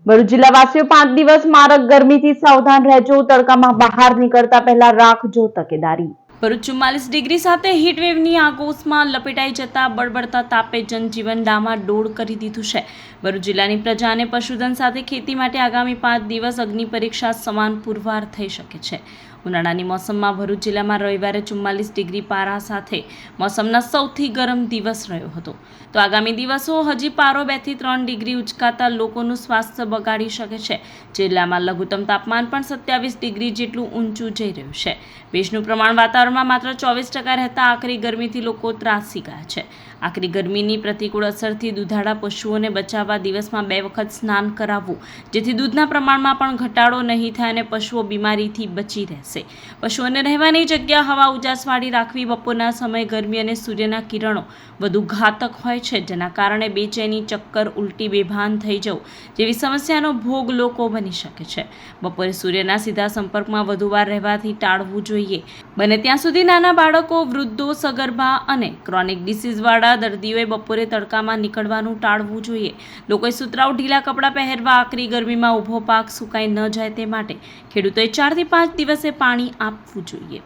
ભરૂચ જિલ્લાવાસીઓ 5 દિવસ મારક ગરમીથી સાવધાન રહેજો, તડકામાં બહાર નીકળતા પહેલા રાખજો તકેદારી। ભરૂચ 44 ડિગ્રી સાથે હીટવેવની આગોશમાં લપેટાઈ જતા બળબડતા તાપે જનજીવન ડામાડોળ કરી દીધું છે। ભરૂચ જિલ્લાની પ્રજા અને પશુધન સાથે ખેતી માટે આગામી 5 દિવસ અગ્નિ પરીક્ષા સમાન પુરવાર થઈ શકે છે। ઉનાળાની મોસમમાં ભરૂચ જિલ્લામાં રવિવારે 44 ડિગ્રી પારા સાથે મોસમના સૌથી ગરમ દિવસ રહ્યો હતો, તો આગામી દિવસો હજી પારો 2 થી 3 ડિગ્રી ઉંચકાતા લોકોનું સ્વાસ્થ્ય બગાડી શકે છે। જિલ્લામાં લઘુત્તમ તાપમાન પણ 27 ડિગ્રી જેટલું ઊંચું જઈ રહ્યું છે। ભેજનું પ્રમાણ વાતાવરણમાં માત્ર 24% રહેતા આકરી ગરમીથી લોકો ત્રાસી ગયા છે। આકરી ગરમીની પ્રતિકૂળ અસરથી દૂધાળા પશુઓને બચાવવા દિવસમાં 2 વખત સ્નાન કરાવવું, જેથી દૂધના પ્રમાણમાં પણ ઘટાડો નહીં થાય અને પશુઓ બીમારીથી બચી રહેશે। પશુઓને રહેવાની જગ્યા હવા ઉજાસવાળી રાખવી। બપોરના સમયે ગરમી અને સૂર્યના કિરણો વધુ ઘાતક હોય છે, જેના કારણે બેચેની, ચક્કર, ઉલટી, બેભાન થઈ જવું જેવી સમસ્યાનો ભોગ લોકો બની શકે છે। બપોરે સૂર્યના સીધા સંપર્કમાં વધુ વાર રહેવાથી ટાળવું જોઈએ। બને ત્યાં સુધી નાના બાળકો, વૃદ્ધો, સગર્ભા અને ક્રોનિક ડિસીઝવાળા દર્દીઓએ બપોરે તડકામાં નીકળવાનું ટાળવું જોઈએ। લોકોએ સુતરાઉ ઢીલા કપડાં પહેરવા, આકરી ગરમીમાં ઊભો પાક સુકાઈ ન જાય તે માટે ખેડૂતોએ 4 થી 5 દિવસે પાણી આપવું જોઈએ।